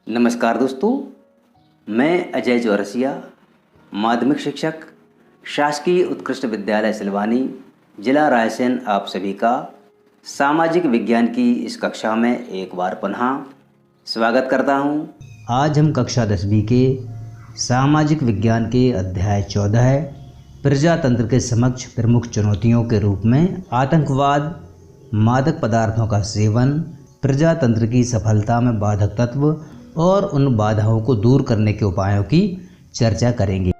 नमस्कार दोस्तों, मैं अजय चौरसिया, माध्यमिक शिक्षक, शासकीय उत्कृष्ट विद्यालय सिलवानी, जिला रायसेन, आप सभी का सामाजिक विज्ञान की इस कक्षा में एक बार पुनः स्वागत करता हूं। आज हम कक्षा 10वीं के सामाजिक विज्ञान के अध्याय 14 प्रजातंत्र के समक्ष प्रमुख चुनौतियों के रूप में आतंकवाद, मादक पदार्थों का सेवन, प्रजातंत्र की सफलता में बाधक तत्व और उन बाधाओं को दूर करने के उपायों की चर्चा करेंगे।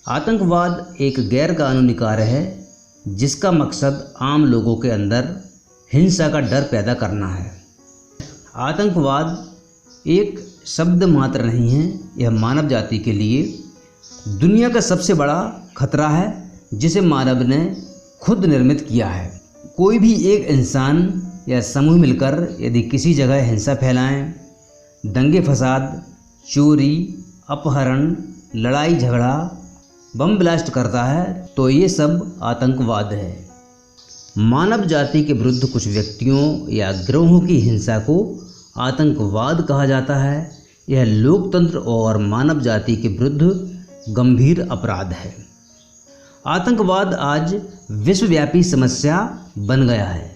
आतंकवाद एक गैर कानूनी कार्य है जिसका मकसद आम लोगों के अंदर हिंसा का डर पैदा करना है। आतंकवाद एक शब्द मात्र नहीं है, यह मानव जाति के लिए दुनिया का सबसे बड़ा खतरा है जिसे मानव ने खुद निर्मित किया है। कोई भी एक इंसान या समूह मिलकर यदि किसी जगह हिंसा फैलाएं, दंगे फसाद, चोरी, अपहरण, लड़ाई झगड़ा, बम ब्लास्ट करता है तो ये सब आतंकवाद है। मानव जाति के विरुद्ध कुछ व्यक्तियों या गिरोहों की हिंसा को आतंकवाद कहा जाता है। यह लोकतंत्र और मानव जाति के विरुद्ध गंभीर अपराध है। आतंकवाद आज विश्वव्यापी समस्या बन गया है।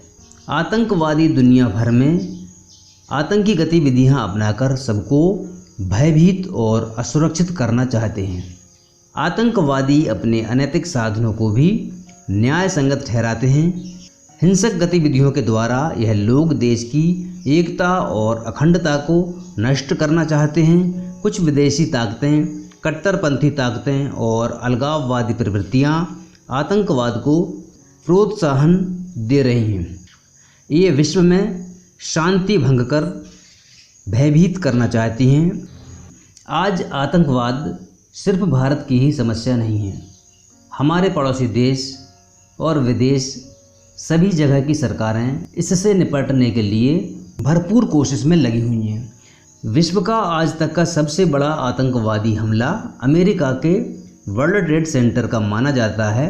आतंकवादी दुनिया भर में आतंकी गतिविधियां अपनाकर सबको भयभीत और असुरक्षित करना चाहते हैं। आतंकवादी अपने अनैतिक साधनों को भी न्याय संगत ठहराते हैं। हिंसक गतिविधियों के द्वारा यह लोग देश की एकता और अखंडता को नष्ट करना चाहते हैं। कुछ विदेशी ताकतें, कट्टरपंथी ताकतें और अलगाववादी प्रवृत्तियां आतंकवाद को प्रोत्साहन दे रही हैं। ये विश्व में शांति भंग कर भयभीत करना चाहती हैं। आज आतंकवाद सिर्फ भारत की ही समस्या नहीं है। हमारे पड़ोसी देश और विदेश सभी जगह की सरकारें इससे निपटने के लिए भरपूर कोशिश में लगी हुई हैं। विश्व का आज तक का सबसे बड़ा आतंकवादी हमला अमेरिका के वर्ल्ड ट्रेड सेंटर का माना जाता है।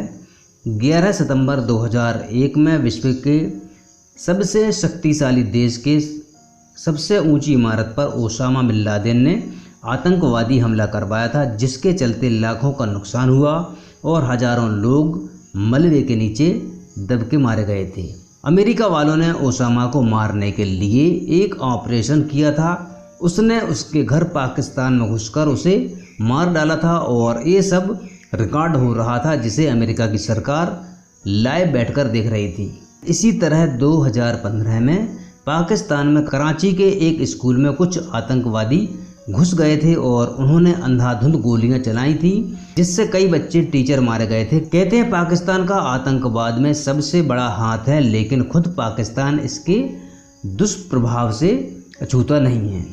11 सितंबर 2001 में विश्व के सबसे शक्तिशाली देश के सबसे ऊंची इमारत पर ओसामा बिन लादेन ने आतंकवादी हमला करवाया था, जिसके चलते लाखों का नुकसान हुआ और हजारों लोग मलबे के नीचे दब के मारे गए थे। अमेरिका वालों ने ओसामा को मारने के लिए एक ऑपरेशन किया था। उसने उसके घर पाकिस्तान में घुसकर उसे मार डाला था और ये सब रिकॉर्ड हो रहा था, जिसे अमेरिका की सरकार लाइव बैठकर देख रही थी। इसी तरह 2015 में पाकिस्तान में कराची के एक स्कूल में कुछ आतंकवादी घुस गए थे और उन्होंने अंधाधुंध गोलियां चलाई थी, जिससे कई बच्चे, टीचर मारे गए थे। कहते हैं पाकिस्तान का आतंकवाद में सबसे बड़ा हाथ है, लेकिन खुद पाकिस्तान इसके दुष्प्रभाव से अछूता नहीं है।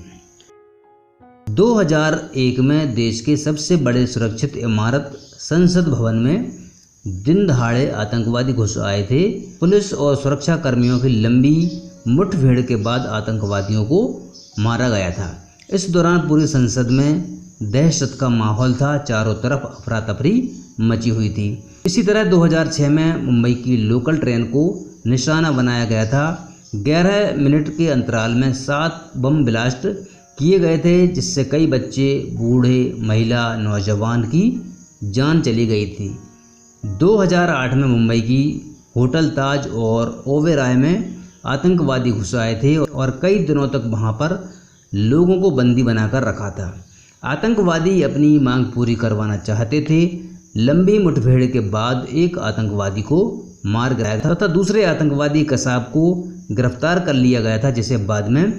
2001 में देश के सबसे बड़े सुरक्षित इमारत संसद भवन में दिन दहाड़े आतंकवादी घुस आए थे। पुलिस और सुरक्षा कर्मियों की लंबी मुठभेड़ के बाद आतंकवादियों को मारा गया था। इस दौरान पूरी संसद में दहशत का माहौल था, चारों तरफ अफरा तफरी मची हुई थी। इसी तरह 2006 में मुंबई की लोकल ट्रेन को निशाना बनाया गया था। 11 मिनट के अंतराल में 7 बम ब्लास्ट किए गए थे, जिससे कई बच्चे, बूढ़े, महिला, नौजवान की जान चली गई थी। 2008 में मुंबई की होटल ताज और ओबेरॉय में आतंकवादी घुस आए थे और कई दिनों तक वहां पर लोगों को बंदी बनाकर रखा था। आतंकवादी अपनी मांग पूरी करवाना चाहते थे। लंबी मुठभेड़ के बाद एक आतंकवादी को मार गिराया था तथा दूसरे आतंकवादी कसाब को गिरफ्तार कर लिया गया था, जिसे बाद में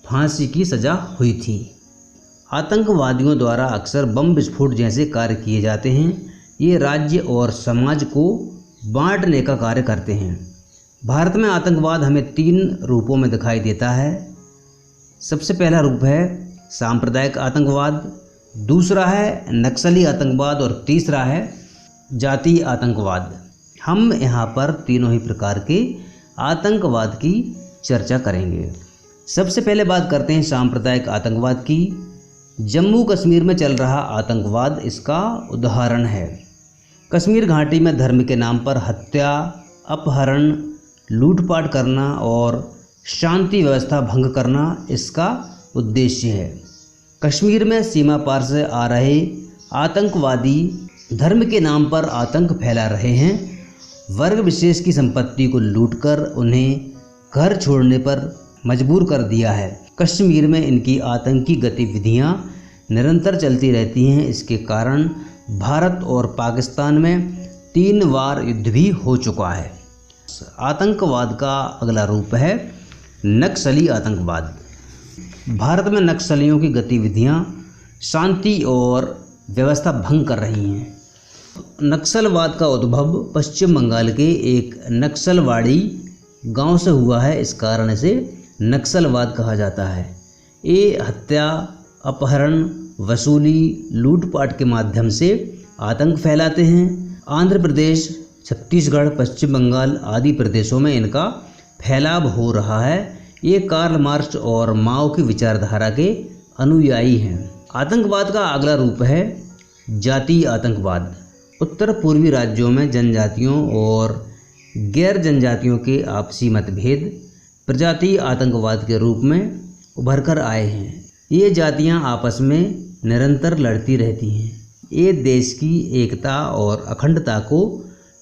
फांसी की सजा हुई थी। आतंकवादियों द्वारा अक्सर बम विस्फोट जैसे कार्य किए जाते हैं। ये राज्य और समाज को बांटने का कार्य करते हैं। भारत में आतंकवाद हमें 3 रूपों में दिखाई देता है। सबसे पहला रूप है सांप्रदायिक आतंकवाद, दूसरा है नक्सली आतंकवाद और तीसरा है जातीय आतंकवाद। हम यहाँ पर तीनों ही प्रकार के आतंकवाद की चर्चा करेंगे। सबसे पहले बात करते हैं सांप्रदायिक आतंकवाद की। जम्मू कश्मीर में चल रहा आतंकवाद इसका उदाहरण है। कश्मीर घाटी में धर्म के नाम पर हत्या, अपहरण, लूटपाट करना और शांति व्यवस्था भंग करना इसका उद्देश्य है। कश्मीर में सीमा पार से आ रहे आतंकवादी धर्म के नाम पर आतंक फैला रहे हैं। वर्ग विशेष की संपत्ति को लूटकर उन्हें घर छोड़ने पर मजबूर कर दिया है। कश्मीर में इनकी आतंकी गतिविधियां निरंतर चलती रहती हैं। इसके कारण भारत और पाकिस्तान में 3 बार युद्ध भी हो चुका है। आतंकवाद का अगला रूप है नक्सली आतंकवाद। भारत में नक्सलियों की गतिविधियां शांति और व्यवस्था भंग कर रही हैं। नक्सलवाद का उद्भव पश्चिम बंगाल के एक नक्सलवाड़ी गांव से हुआ है। इस कारण से नक्सलवाद कहा जाता है। ये हत्या, अपहरण, वसूली, लूटपाट के माध्यम से आतंक फैलाते हैं। आंध्र प्रदेश, छत्तीसगढ़, पश्चिम बंगाल आदि प्रदेशों में इनका फैलाव हो रहा है। ये कार्ल मार्क्स और माओ की विचारधारा के अनुयायी हैं। आतंकवाद का अगला रूप है जातीय आतंकवाद। उत्तर पूर्वी राज्यों में जनजातियों और गैर जनजातियों के आपसी मतभेद प्रजातीय आतंकवाद के रूप में उभर कर आए हैं। ये जातियां आपस में निरंतर लड़ती रहती हैं। ये देश की एकता और अखंडता को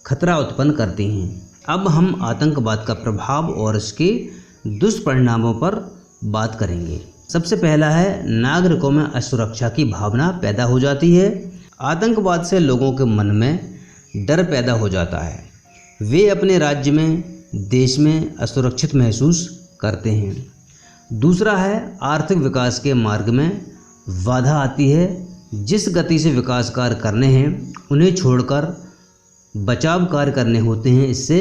खतरा उत्पन्न करती हैं। अब हम आतंकवाद का प्रभाव और इसके दुष्परिणामों पर बात करेंगे। सबसे पहला है, नागरिकों में असुरक्षा की भावना पैदा हो जाती है। आतंकवाद से लोगों के मन में डर पैदा हो जाता है। वे अपने राज्य में, देश में असुरक्षित महसूस करते हैं। दूसरा है, आर्थिक विकास के मार्ग में बाधा आती है। जिस गति से विकास कार्य करने हैं उन्हें छोड़कर बचाव कार्य करने होते हैं। इससे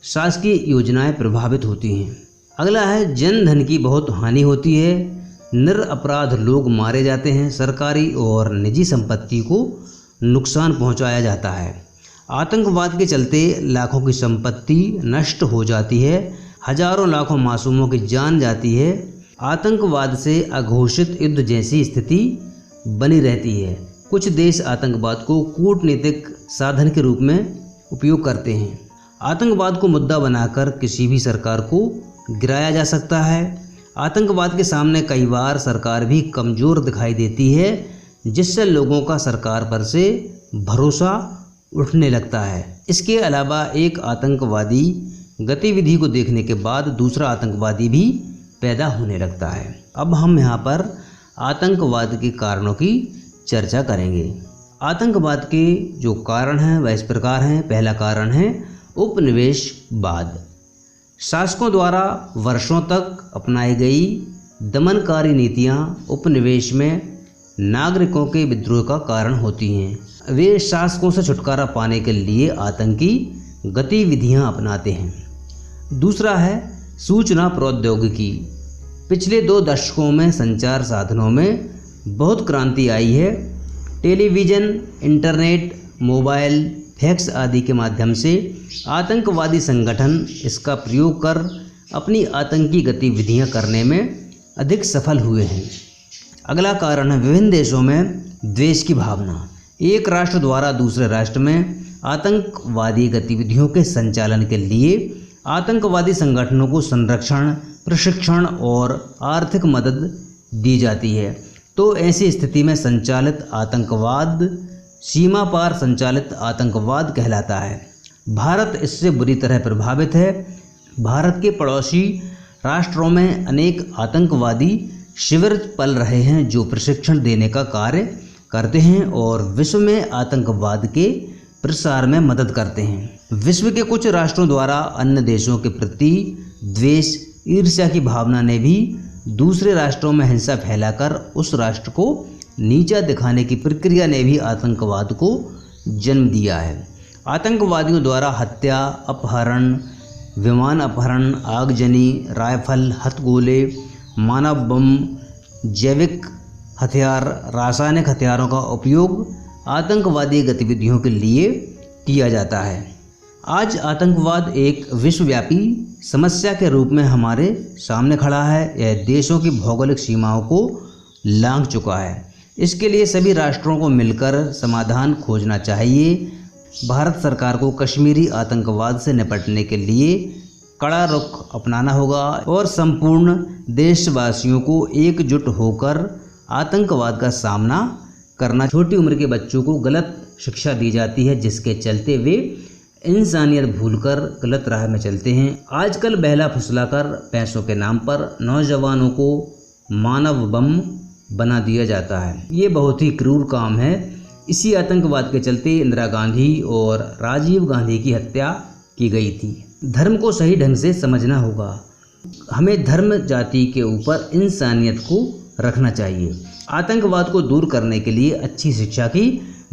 शासकीय योजनाएं प्रभावित होती हैं। अगला है, जन धन की बहुत हानि होती है। निरपराध लोग मारे जाते हैं। सरकारी और निजी संपत्ति को नुकसान पहुंचाया जाता है। आतंकवाद के चलते लाखों की संपत्ति नष्ट हो जाती है। हजारों लाखों मासूमों की जान जाती है। आतंकवाद से अघोषित युद्ध जैसी स्थिति बनी रहती है। कुछ देश आतंकवाद को कूटनीतिक साधन के रूप में उपयोग करते हैं। आतंकवाद को मुद्दा बनाकर किसी भी सरकार को गिराया जा सकता है। आतंकवाद के सामने कई बार सरकार भी कमज़ोर दिखाई देती है, जिससे लोगों का सरकार पर से भरोसा उठने लगता है। इसके अलावा एक आतंकवादी गतिविधि को देखने के बाद दूसरा आतंकवादी भी पैदा होने लगता है। अब हम यहाँ पर आतंकवाद के कारणों की चर्चा करेंगे। आतंकवाद के जो कारण हैं वह इस प्रकार हैं। पहला कारण है उपनिवेशवाद। शासकों द्वारा वर्षों तक अपनाई गई दमनकारी नीतियाँ उपनिवेश में नागरिकों के विद्रोह का कारण होती हैं। वे शासकों से छुटकारा पाने के लिए आतंकी गतिविधियां अपनाते हैं। दूसरा है सूचना प्रौद्योगिकी। पिछले 2 दशकों में संचार साधनों में बहुत क्रांति आई है। टेलीविज़न, इंटरनेट, मोबाइल, फैक्स आदि के माध्यम से आतंकवादी संगठन इसका प्रयोग कर अपनी आतंकी गतिविधियां करने में अधिक सफल हुए हैं। अगला कारण है विभिन्न देशों में द्वेष की भावना। एक राष्ट्र द्वारा दूसरे राष्ट्र में आतंकवादी गतिविधियों के संचालन के लिए आतंकवादी संगठनों को संरक्षण, प्रशिक्षण और आर्थिक मदद दी जाती है। तो ऐसी स्थिति में संचालित आतंकवाद सीमा पार संचालित आतंकवाद कहलाता है। भारत इससे बुरी तरह प्रभावित है। भारत के पड़ोसी राष्ट्रों में अनेक आतंकवादी शिविर पल रहे हैं जो प्रशिक्षण देने का कार्य करते हैं और विश्व में आतंकवाद के प्रसार में मदद करते हैं। विश्व के कुछ राष्ट्रों द्वारा अन्य देशों के प्रति द्वेष, ईर्ष्या की भावना ने भी दूसरे राष्ट्रों में हिंसा फैलाकर उस राष्ट्र को नीचा दिखाने की प्रक्रिया ने भी आतंकवाद को जन्म दिया है। आतंकवादियों द्वारा हत्या, अपहरण, विमान अपहरण, आगजनी, राइफल, हथगोले, मानव बम, जैविक हथियार, रासायनिक हथियारों का उपयोग आतंकवादी गतिविधियों के लिए किया जाता है। आज आतंकवाद एक विश्वव्यापी समस्या के रूप में हमारे सामने खड़ा है। यह देशों की भौगोलिक सीमाओं को लांघ चुका है। इसके लिए सभी राष्ट्रों को मिलकर समाधान खोजना चाहिए। भारत सरकार को कश्मीरी आतंकवाद से निपटने के लिए कड़ा रुख अपनाना होगा और संपूर्ण देशवासियों को एकजुट होकर आतंकवाद का सामना करना। छोटी उम्र के बच्चों को गलत शिक्षा दी जाती है, जिसके चलते वे इंसानियत भूलकर गलत राह में चलते हैं। आजकल बहला फुसलाकर पैसों के नाम पर नौजवानों को मानव बम बना दिया जाता है। ये बहुत ही क्रूर काम है। इसी आतंकवाद के चलते इंदिरा गांधी और राजीव गांधी की हत्या की गई थी। धर्म को सही ढंग से समझना होगा। हमें धर्म जाति के ऊपर इंसानियत को रखना चाहिए। आतंकवाद को दूर करने के लिए अच्छी शिक्षा की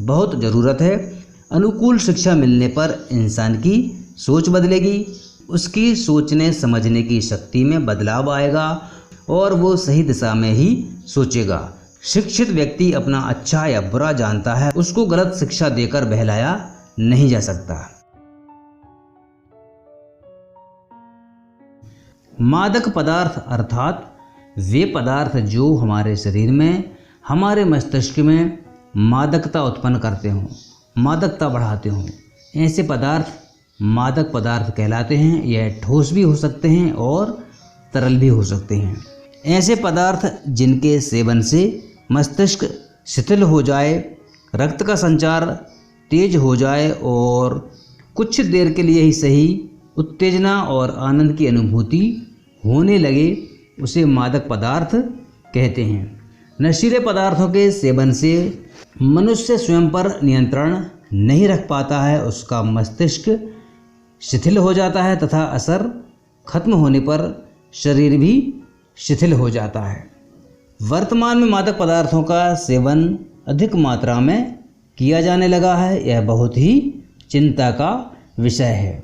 बहुत ज़रूरत है। अनुकूल शिक्षा मिलने पर इंसान की सोच बदलेगी, उसकी सोचने समझने की शक्ति में बदलाव आएगा और वो सही दिशा में ही सोचेगा। शिक्षित व्यक्ति अपना अच्छा या बुरा जानता है, उसको गलत शिक्षा देकर बहलाया नहीं जा सकता। मादक पदार्थ अर्थात वे पदार्थ जो हमारे शरीर में, हमारे मस्तिष्क में मादकता उत्पन्न करते हों, मादकता बढ़ाते हों, ऐसे पदार्थ मादक पदार्थ कहलाते हैं। यह ठोस भी हो सकते हैं और तरल भी हो सकते हैं। ऐसे पदार्थ जिनके सेवन से मस्तिष्क शिथिल हो जाए, रक्त का संचार तेज हो जाए और कुछ देर के लिए ही सही उत्तेजना और आनंद की अनुभूति होने लगे, उसे मादक पदार्थ कहते हैं। नशीले पदार्थों के सेवन से मनुष्य स्वयं पर नियंत्रण नहीं रख पाता है, उसका मस्तिष्क शिथिल हो जाता है तथा असर खत्म होने पर शरीर भी शिथिल हो जाता है। वर्तमान में मादक पदार्थों का सेवन अधिक मात्रा में किया जाने लगा है। यह बहुत ही चिंता का विषय है।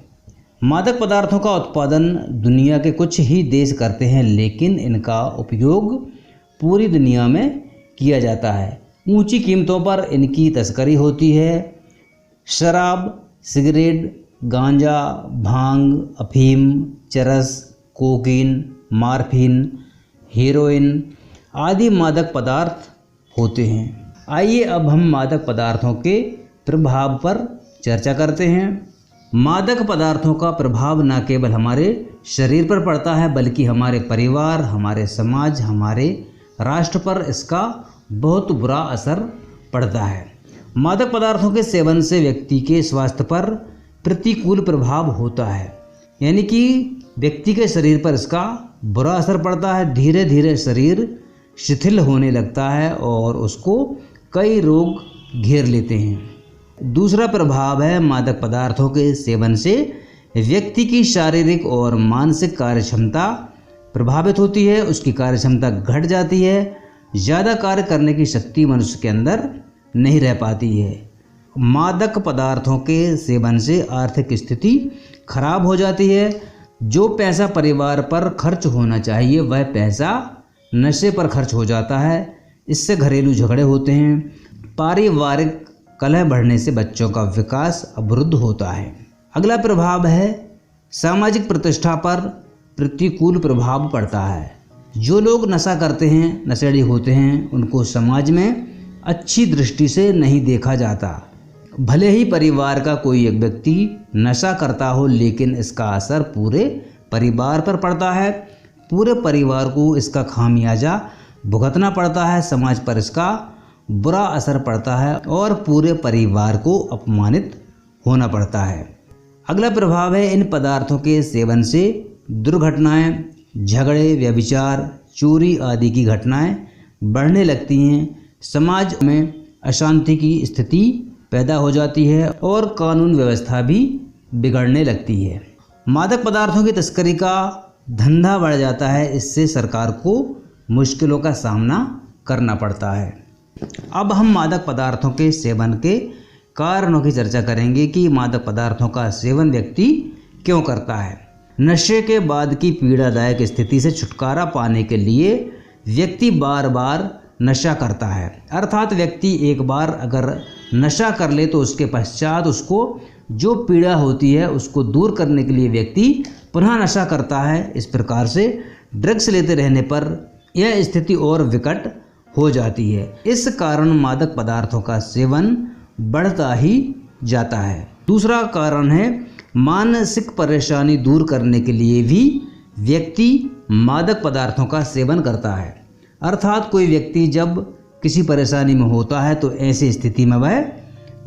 मादक पदार्थों का उत्पादन दुनिया के कुछ ही देश करते हैं, लेकिन इनका उपयोग पूरी दुनिया में किया जाता है। ऊंची कीमतों पर इनकी तस्करी होती है। शराब, सिगरेट, गांजा, भांग, अफीम, चरस, कोकीन, मार्फिन, हेरोइन आदि मादक पदार्थ होते हैं। आइए अब हम मादक पदार्थों के प्रभाव पर चर्चा करते हैं। मादक पदार्थों का प्रभाव न केवल हमारे शरीर पर पड़ता है, बल्कि हमारे परिवार, हमारे समाज, हमारे राष्ट्र पर इसका बहुत बुरा असर पड़ता है। मादक पदार्थों के सेवन से व्यक्ति के स्वास्थ्य पर प्रतिकूल प्रभाव होता है, यानी कि व्यक्ति के शरीर पर इसका बुरा असर पड़ता है। धीरे धीरे शरीर शिथिल होने लगता है और उसको कई रोग घेर लेते हैं। दूसरा प्रभाव है मादक पदार्थों के सेवन से व्यक्ति की शारीरिक और मानसिक कार्यक्षमता प्रभावित होती है। उसकी कार्यक्षमता घट जाती है। ज़्यादा कार्य करने की शक्ति मनुष्य के अंदर नहीं रह पाती है। मादक पदार्थों के सेवन से आर्थिक स्थिति खराब हो जाती है। जो पैसा परिवार पर खर्च होना चाहिए वह पैसा नशे पर खर्च हो जाता है। इससे घरेलू झगड़े होते हैं। पारिवारिक कलह बढ़ने से बच्चों का विकास अवरुद्ध होता है। अगला प्रभाव है सामाजिक प्रतिष्ठा पर प्रतिकूल प्रभाव पड़ता है। जो लोग नशा करते हैं, नशेड़ी होते हैं, उनको समाज में अच्छी दृष्टि से नहीं देखा जाता। भले ही परिवार का कोई एक व्यक्ति नशा करता हो, लेकिन इसका असर पूरे परिवार पर पड़ता है। पूरे परिवार को इसका खामियाजा भुगतना पड़ता है। समाज पर इसका बुरा असर पड़ता है और पूरे परिवार को अपमानित होना पड़ता है। अगला प्रभाव है इन पदार्थों के सेवन से दुर्घटनाएं, झगड़े, व्यभिचार, चोरी आदि की घटनाएं बढ़ने लगती हैं। समाज में अशांति की स्थिति पैदा हो जाती है और कानून व्यवस्था भी बिगड़ने लगती है। मादक पदार्थों की तस्करी का धंधा बढ़ जाता है। इससे सरकार को मुश्किलों का सामना करना पड़ता है। अब हम मादक पदार्थों के सेवन के कारणों की चर्चा करेंगे कि मादक पदार्थों का सेवन व्यक्ति क्यों करता है। नशे के बाद की पीड़ादायक स्थिति से छुटकारा पाने के लिए व्यक्ति बार बार नशा करता है। अर्थात व्यक्ति एक बार अगर नशा कर ले तो उसके पश्चात उसको जो पीड़ा होती है उसको दूर करने के लिए व्यक्ति पुनः नशा करता है। इस प्रकार से ड्रग्स लेते रहने पर यह स्थिति और विकट हो जाती है। इस कारण मादक पदार्थों का सेवन बढ़ता ही जाता है। दूसरा कारण है मानसिक परेशानी दूर करने के लिए भी व्यक्ति मादक पदार्थों का सेवन करता है। अर्थात कोई व्यक्ति जब किसी परेशानी में होता है तो ऐसी स्थिति में वह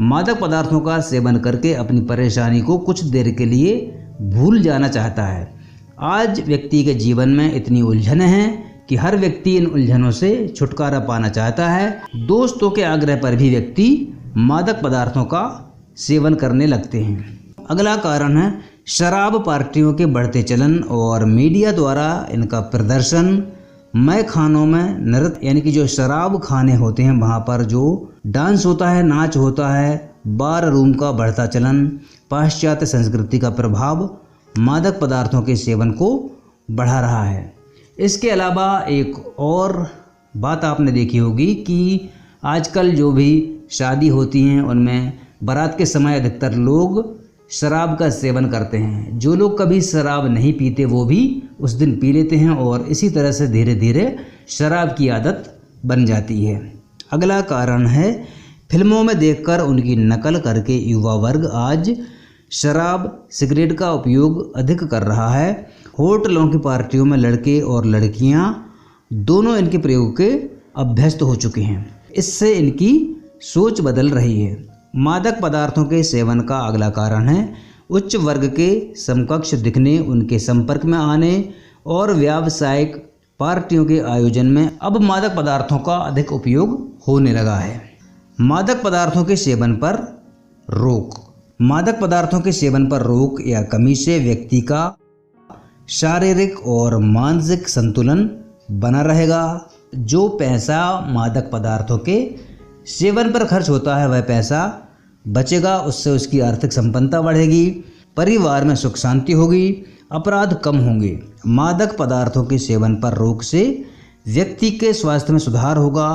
मादक पदार्थों का सेवन करके अपनी परेशानी को कुछ देर के लिए भूल जाना चाहता है। आज व्यक्ति के जीवन में इतनी उलझनें हैं कि हर व्यक्ति इन उलझनों से छुटकारा पाना चाहता है। दोस्तों के आग्रह पर भी व्यक्ति मादक पदार्थों का सेवन करने लगते हैं। अगला कारण है शराब पार्टियों के बढ़ते चलन और मीडिया द्वारा इनका प्रदर्शन। मय खानों में नृत्य यानी कि जो शराब खाने होते हैं वहाँ पर जो डांस होता है, नाच होता है, बार रूम का बढ़ता चलन, पाश्चात्य संस्कृति का प्रभाव मादक पदार्थों के सेवन को बढ़ा रहा है। इसके अलावा एक और बात आपने देखी होगी कि आजकल जो भी शादी होती हैं उनमें बारात के समय अधिकतर लोग शराब का सेवन करते हैं। जो लोग कभी शराब नहीं पीते वो भी उस दिन पी लेते हैं और इसी तरह से धीरे धीरे शराब की आदत बन जाती है। अगला कारण है फिल्मों में देखकर उनकी नकल करके युवा वर्ग आज शराब सिगरेट का उपयोग अधिक कर रहा है। होटलों की पार्टियों में लड़के और लड़कियां दोनों इनके प्रयोग के अभ्यस्त हो चुके हैं। इससे इनकी सोच बदल रही है। मादक पदार्थों के सेवन का अगला कारण है उच्च वर्ग के समकक्ष दिखने, उनके संपर्क में आने और व्यावसायिक पार्टियों के आयोजन में अब मादक पदार्थों का अधिक उपयोग होने लगा है। मादक पदार्थों के सेवन पर रोक। मादक पदार्थों के सेवन पर रोक या कमी से व्यक्ति का शारीरिक और मानसिक संतुलन बना रहेगा। जो पैसा मादक पदार्थों के सेवन पर खर्च होता है वह पैसा बचेगा, उससे उसकी आर्थिक संपन्नता बढ़ेगी, परिवार में सुख शांति होगी, अपराध कम होंगे। मादक पदार्थों के सेवन पर रोक से व्यक्ति के स्वास्थ्य में सुधार होगा।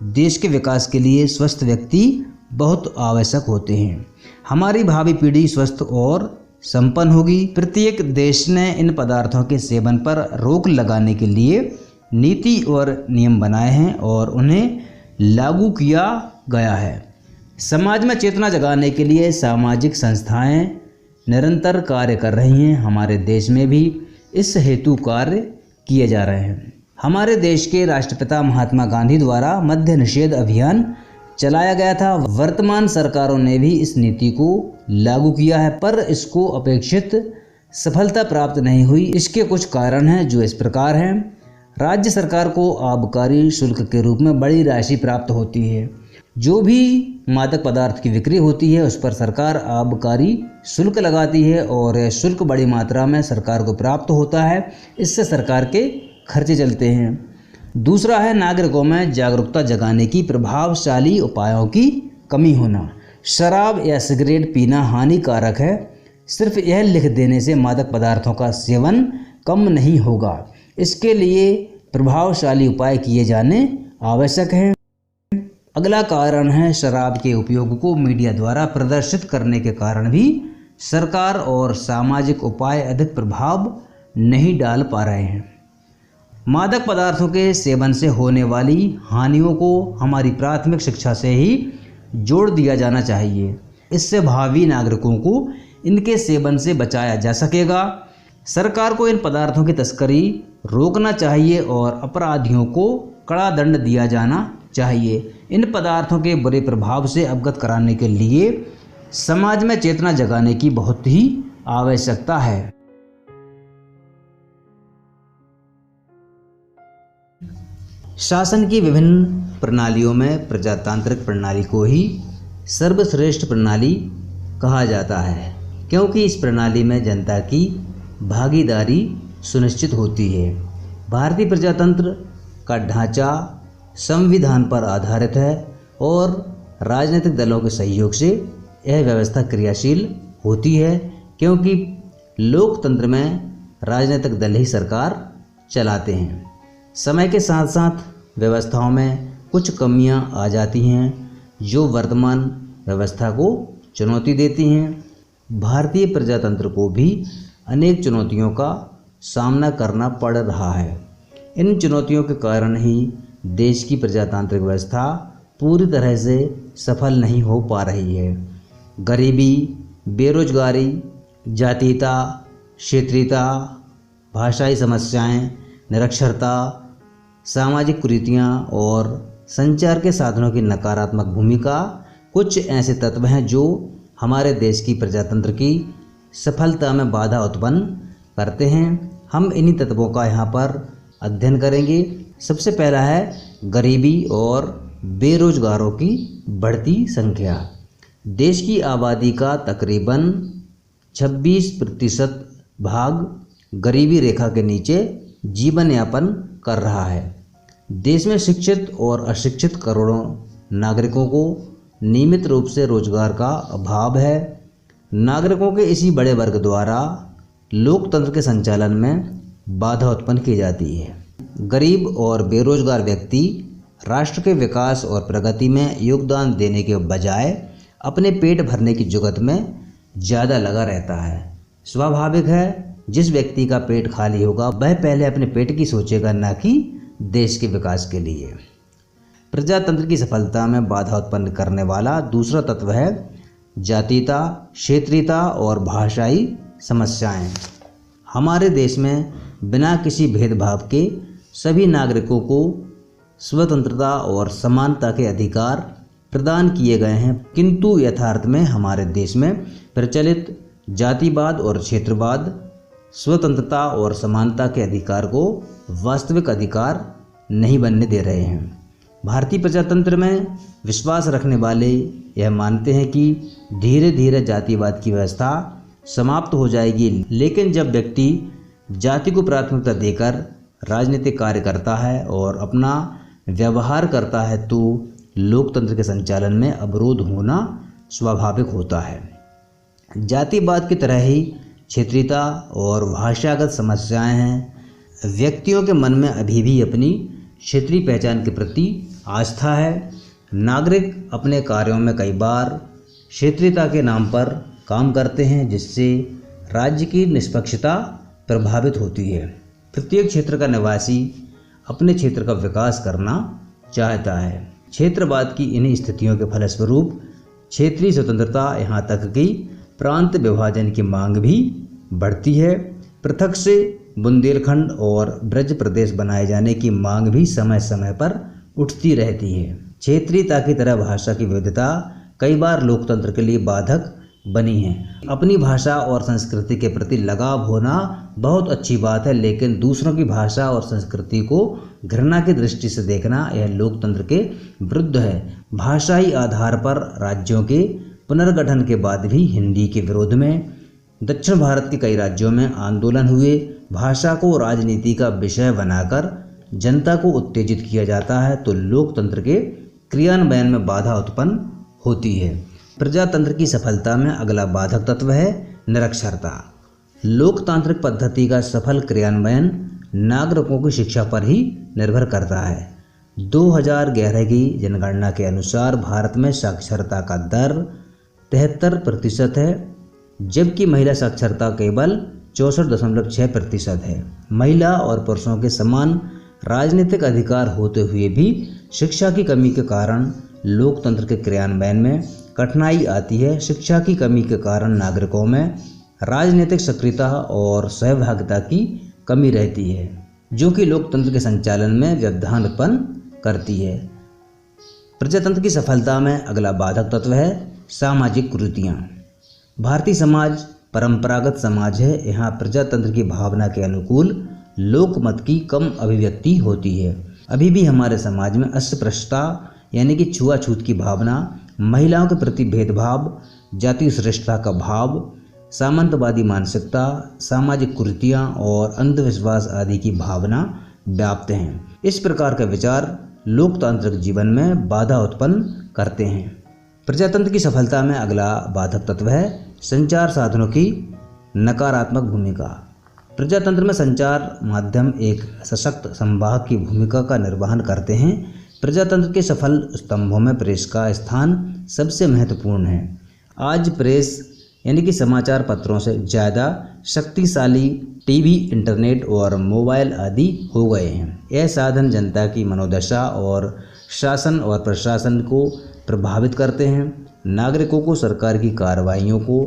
देश के विकास के लिए स्वस्थ व्यक्ति बहुत आवश्यक होते हैं। हमारी भावी पीढ़ी स्वस्थ और संपन्न होगी। प्रत्येक देश ने इन पदार्थों के सेवन पर रोक लगाने के लिए नीति और नियम बनाए हैं और उन्हें लागू किया गया है। समाज में चेतना जगाने के लिए सामाजिक संस्थाएं निरंतर कार्य कर रही हैं। हमारे देश में भी इस हेतु कार्य किए जा रहे हैं। हमारे देश के राष्ट्रपिता महात्मा गांधी द्वारा मद्य निषेध अभियान चलाया गया था। वर्तमान सरकारों ने भी इस नीति को लागू किया है, पर इसको अपेक्षित सफलता प्राप्त नहीं हुई। इसके कुछ कारण हैं जो इस प्रकार हैं। राज्य सरकार को आबकारी शुल्क के रूप में बड़ी राशि प्राप्त होती है। जो भी मादक पदार्थ की बिक्री होती है उस पर सरकार आबकारी शुल्क लगाती है और यह शुल्क बड़ी मात्रा में सरकार को प्राप्त होता है। इससे सरकार के खर्चे चलते हैं। दूसरा है नागरिकों में जागरूकता जगाने की प्रभावशाली उपायों की कमी होना। शराब या सिगरेट पीना हानिकारक है, सिर्फ यह लिख देने से मादक पदार्थों का सेवन कम नहीं होगा। इसके लिए प्रभावशाली उपाय किए जाने आवश्यक हैं। अगला कारण है शराब के उपयोग को मीडिया द्वारा प्रदर्शित करने के कारण भी सरकार और सामाजिक उपाय अधिक प्रभाव नहीं डाल पा रहे हैं। मादक पदार्थों के सेवन से होने वाली हानियों को हमारी प्राथमिक शिक्षा से ही जोड़ दिया जाना चाहिए। इससे भावी नागरिकों को इनके सेवन से बचाया जा सकेगा। सरकार को इन पदार्थों की तस्करी रोकना चाहिए और अपराधियों को कड़ा दंड दिया जाना चाहिए। इन पदार्थों के बुरे प्रभाव से अवगत कराने के लिए समाज में चेतना जगाने की बहुत ही आवश्यकता है। शासन की विभिन्न प्रणालियों में प्रजातांत्रिक प्रणाली को ही सर्वश्रेष्ठ प्रणाली कहा जाता है, क्योंकि इस प्रणाली में जनता की भागीदारी सुनिश्चित होती है। भारतीय प्रजातंत्र का ढांचा संविधान पर आधारित है और राजनीतिक दलों के सहयोग से यह व्यवस्था क्रियाशील होती है, क्योंकि लोकतंत्र में राजनीतिक दल ही सरकार चलाते हैं। समय के साथ साथ व्यवस्थाओं में कुछ कमियां आ जाती हैं जो वर्तमान व्यवस्था को चुनौती देती हैं। भारतीय प्रजातंत्र को भी अनेक चुनौतियों का सामना करना पड़ रहा है। इन चुनौतियों के कारण ही देश की प्रजातांत्रिक व्यवस्था पूरी तरह से सफल नहीं हो पा रही है। गरीबी, बेरोजगारी, जातीयता, क्षेत्रीयता, भाषाई समस्याएं, निरक्षरता, सामाजिक कुरीतियाँ और संचार के साधनों की नकारात्मक भूमिका कुछ ऐसे तत्व हैं जो हमारे देश की प्रजातंत्र की सफलता में बाधा उत्पन्न करते हैं। हम इन्हीं तत्वों का यहाँ पर अध्ययन करेंगे। सबसे पहला है गरीबी और बेरोजगारों की बढ़ती संख्या। देश की आबादी का तकरीबन 26% भाग गरीबी रेखा के नीचे जीवन यापन कर रहा है। देश में शिक्षित और अशिक्षित करोड़ों नागरिकों को नियमित रूप से रोजगार का अभाव है। नागरिकों के इसी बड़े वर्ग द्वारा लोकतंत्र के संचालन में बाधा उत्पन्न की जाती है। गरीब और बेरोजगार व्यक्ति राष्ट्र के विकास और प्रगति में योगदान देने के बजाय अपने पेट भरने की जुगत में ज़्यादा लगा रहता है। स्वाभाविक है, जिस व्यक्ति का पेट खाली होगा वह पहले अपने पेट की सोचेगा, न कि देश के विकास के लिए। प्रजातंत्र की सफलता में बाधा उत्पन्न करने वाला दूसरा तत्व है जातीयता, क्षेत्रीयता और भाषाई समस्याएं। हमारे देश में बिना किसी भेदभाव के सभी नागरिकों को स्वतंत्रता और समानता के अधिकार प्रदान किए गए हैं, किंतु यथार्थ में हमारे देश में प्रचलित जातिवाद और क्षेत्रवाद स्वतंत्रता और समानता के अधिकार को वास्तविक अधिकार नहीं बनने दे रहे हैं। भारतीय प्रजातंत्र में विश्वास रखने वाले यह मानते हैं कि धीरे धीरे जातिवाद की व्यवस्था समाप्त हो जाएगी, लेकिन जब व्यक्ति जाति को प्राथमिकता देकर राजनीतिक कार्य करता है और अपना व्यवहार करता है तो लोकतंत्र के संचालन में अवरोध होना स्वाभाविक होता है। जातिवाद की तरह ही क्षेत्रीयता और भाषागत समस्याएं हैं। व्यक्तियों के मन में अभी भी अपनी क्षेत्रीय पहचान के प्रति आस्था है। नागरिक अपने कार्यों में कई बार क्षेत्रीयता के नाम पर काम करते हैं, जिससे राज्य की निष्पक्षता प्रभावित होती है। प्रत्येक क्षेत्र का निवासी अपने क्षेत्र का विकास करना चाहता है। क्षेत्रवाद की इन्हीं स्थितियों के फलस्वरूप क्षेत्रीय स्वतंत्रता, यहाँ तक कि प्रांत विभाजन की मांग भी बढ़ती है। पृथक से बुंदेलखंड और ब्रज प्रदेश बनाए जाने की मांग भी समय समय पर उठती रहती है। क्षेत्रीयता की तरह भाषा की विविधता कई बार लोकतंत्र के लिए बाधक बनी है। अपनी भाषा और संस्कृति के प्रति लगाव होना बहुत अच्छी बात है, लेकिन दूसरों की भाषा और संस्कृति को घृणा की दृष्टि से देखना यह लोकतंत्र के विरुद्ध है। भाषाई आधार पर राज्यों के पुनर्गठन के बाद भी हिंदी के विरोध में दक्षिण भारत के कई राज्यों में आंदोलन हुए। भाषा को राजनीति का विषय बनाकर जनता को उत्तेजित किया जाता है तो लोकतंत्र के क्रियान्वयन में बाधा उत्पन्न होती है। प्रजातंत्र की सफलता में अगला बाधक तत्व है निरक्षरता। लोकतांत्रिक पद्धति का सफल क्रियान्वयन नागरिकों की शिक्षा पर ही निर्भर करता है। 2011 की जनगणना के अनुसार भारत में साक्षरता का दर 73% है, जबकि महिला साक्षरता केवल 64.6% है। महिला और पुरुषों के समान राजनीतिक अधिकार होते हुए भी शिक्षा की कमी के कारण लोकतंत्र के क्रियान्वयन में कठिनाई आती है। शिक्षा की कमी के कारण नागरिकों में राजनीतिक सक्रियता और सहभागिता की कमी रहती है, जो कि लोकतंत्र के संचालन में व्यवधान उत्पन्न करती है। प्रजातंत्र की सफलता में अगला बाधक तत्व है सामाजिक कुरीतियाँ। भारतीय समाज परंपरागत समाज है। यहाँ प्रजातंत्र की भावना के अनुकूल लोकमत की कम अभिव्यक्ति होती है। अभी भी हमारे समाज में अस्पृश्यता यानी कि छुआछूत की भावना, महिलाओं के प्रति भेदभाव, जातीय श्रेष्ठता का भाव, सामंतवादी मानसिकता, सामाजिक कुरीतियाँ और अंधविश्वास आदि की भावना व्याप्त हैं। इस प्रकार के विचार लोकतांत्रिक जीवन में बाधा उत्पन्न करते हैं। प्रजातंत्र की सफलता में अगला बाधक तत्व है संचार साधनों की नकारात्मक भूमिका। प्रजातंत्र में संचार माध्यम एक सशक्त संवाहक की भूमिका का निर्वहन करते हैं। प्रजातंत्र के सफल स्तंभों में प्रेस का स्थान सबसे महत्वपूर्ण है। आज प्रेस यानी कि समाचार पत्रों से ज़्यादा शक्तिशाली टीवी, इंटरनेट और मोबाइल आदि हो गए हैं। यह साधन जनता की मनोदशा और शासन और प्रशासन को प्रभावित करते हैं। नागरिकों को सरकार की कार्रवाइयों को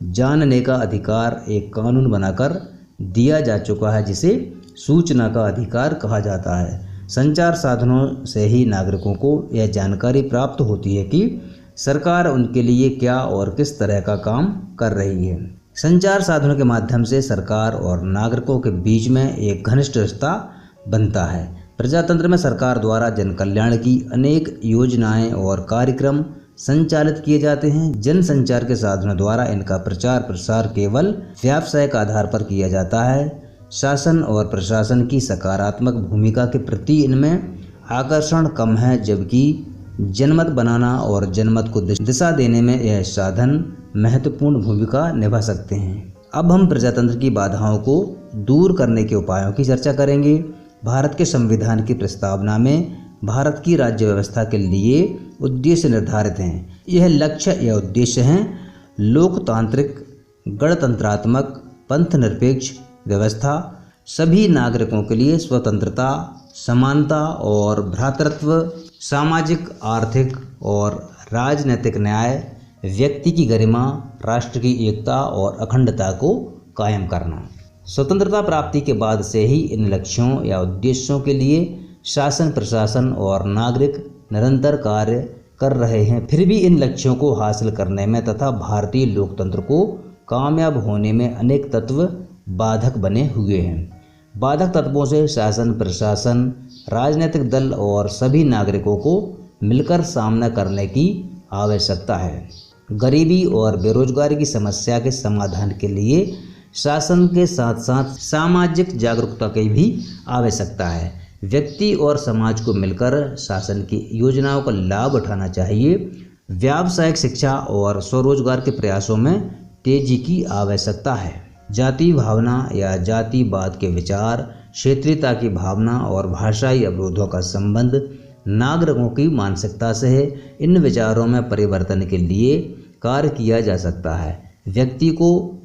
जानने का अधिकार एक कानून बनाकर दिया जा चुका है, जिसे सूचना का अधिकार कहा जाता है। संचार साधनों से ही नागरिकों को यह जानकारी प्राप्त होती है कि सरकार उनके लिए क्या और किस तरह का काम कर रही है। संचार साधनों के माध्यम से सरकार और नागरिकों के बीच में एक घनिष्ठ रिश्ता बनता है। प्रजातंत्र में सरकार द्वारा जन कल्याण की अनेक योजनाएं और कार्यक्रम संचालित किए जाते हैं। जन संचार के साधनों द्वारा इनका प्रचार प्रसार केवल व्यावसायिक आधार पर किया जाता है। शासन और प्रशासन की सकारात्मक भूमिका के प्रति इनमें आकर्षण कम है, जबकि जनमत बनाना और जनमत को दिशा देने में यह साधन महत्वपूर्ण भूमिका निभा सकते हैं। अब हम प्रजातंत्र की बाधाओं को दूर करने के उपायों की चर्चा करेंगे। भारत के संविधान की प्रस्तावना में भारत की राज्य व्यवस्था के लिए उद्देश्य निर्धारित हैं। यह लक्ष्य या उद्देश्य हैं लोकतांत्रिक, गणतंत्रात्मक, पंथ निरपेक्ष व्यवस्था, सभी नागरिकों के लिए स्वतंत्रता, समानता और भ्रातृत्व, सामाजिक, आर्थिक और राजनीतिक न्याय, व्यक्ति की गरिमा, राष्ट्र की एकता और अखंडता को कायम करना। स्वतंत्रता प्राप्ति के बाद से ही इन लक्ष्यों या उद्देश्यों के लिए शासन, प्रशासन और नागरिक निरंतर कार्य कर रहे हैं। फिर भी इन लक्ष्यों को हासिल करने में तथा भारतीय लोकतंत्र को कामयाब होने में अनेक तत्व बाधक बने हुए हैं। बाधक तत्वों से शासन, प्रशासन, राजनीतिक दल और सभी नागरिकों को मिलकर सामना करने की आवश्यकता है। गरीबी और बेरोजगारी की समस्या के समाधान के लिए शासन के साथ साथ सामाजिक जागरूकता की भी आवश्यकता है। व्यक्ति और समाज को मिलकर शासन की योजनाओं का लाभ उठाना चाहिए। व्यावसायिक शिक्षा और स्वरोजगार के प्रयासों में तेजी की आवश्यकता है। जाति भावना या जातिवाद के विचार, क्षेत्रीयता की भावना और भाषाई अवरोधों का संबंध नागरिकों की मानसिकता से है। इन विचारों में परिवर्तन के लिए कार्य किया जा सकता है। व्यक्ति को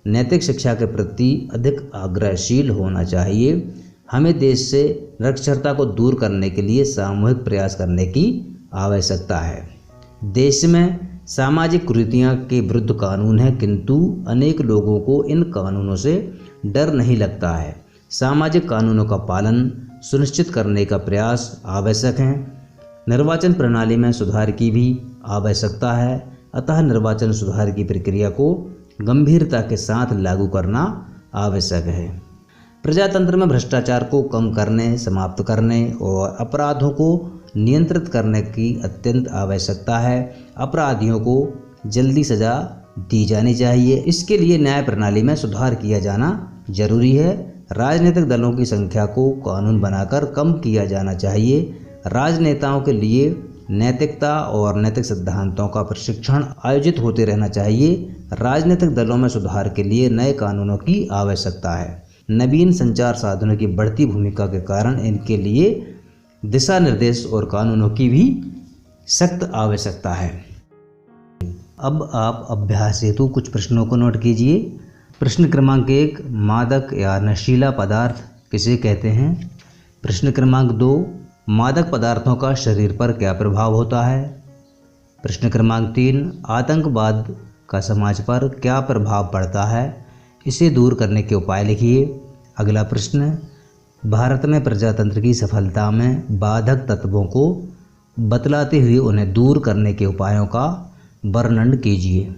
नैतिक शिक्षा के प्रति अधिक आग्रहशील होना चाहिए। हमें देश से निरक्षरता को दूर करने के लिए सामूहिक प्रयास करने की आवश्यकता है। देश में सामाजिक कुरीतियों के विरुद्ध कानून है, किंतु अनेक लोगों को इन कानूनों से डर नहीं लगता है। सामाजिक कानूनों का पालन सुनिश्चित करने का प्रयास आवश्यक है। निर्वाचन प्रणाली में सुधार की भी आवश्यकता है, अतः निर्वाचन सुधार की प्रक्रिया को गंभीरता के साथ लागू करना आवश्यक है। प्रजातंत्र में भ्रष्टाचार को कम करने, समाप्त करने और अपराधों को नियंत्रित करने की अत्यंत आवश्यकता है। अपराधियों को जल्दी सजा दी जानी चाहिए। इसके लिए न्याय प्रणाली में सुधार किया जाना जरूरी है। राजनीतिक दलों की संख्या को कानून बनाकर कम किया जाना चाहिए। राजनेताओं के लिए नैतिकता और नैतिक सिद्धांतों का प्रशिक्षण आयोजित होते रहना चाहिए। राजनीतिक दलों में सुधार के लिए नए कानूनों की आवश्यकता है। नवीन संचार साधनों की बढ़ती भूमिका के कारण इनके लिए दिशा निर्देश और कानूनों की भी सख्त आवश्यकता है। अब आप अभ्यास हेतु कुछ प्रश्नों को नोट कीजिए। प्रश्न क्रमांक 1, मादक या नशीला पदार्थ किसे कहते हैं? प्रश्न क्रमांक 2, मादक पदार्थों का शरीर पर क्या प्रभाव होता है? प्रश्न क्रमांक 3, आतंकवाद का समाज पर क्या प्रभाव पड़ता है? इसे दूर करने के उपाय लिखिए। अगला प्रश्न, भारत में प्रजातंत्र की सफलता में बाधक तत्वों को बतलाते हुए उन्हें दूर करने के उपायों का वर्णन कीजिए।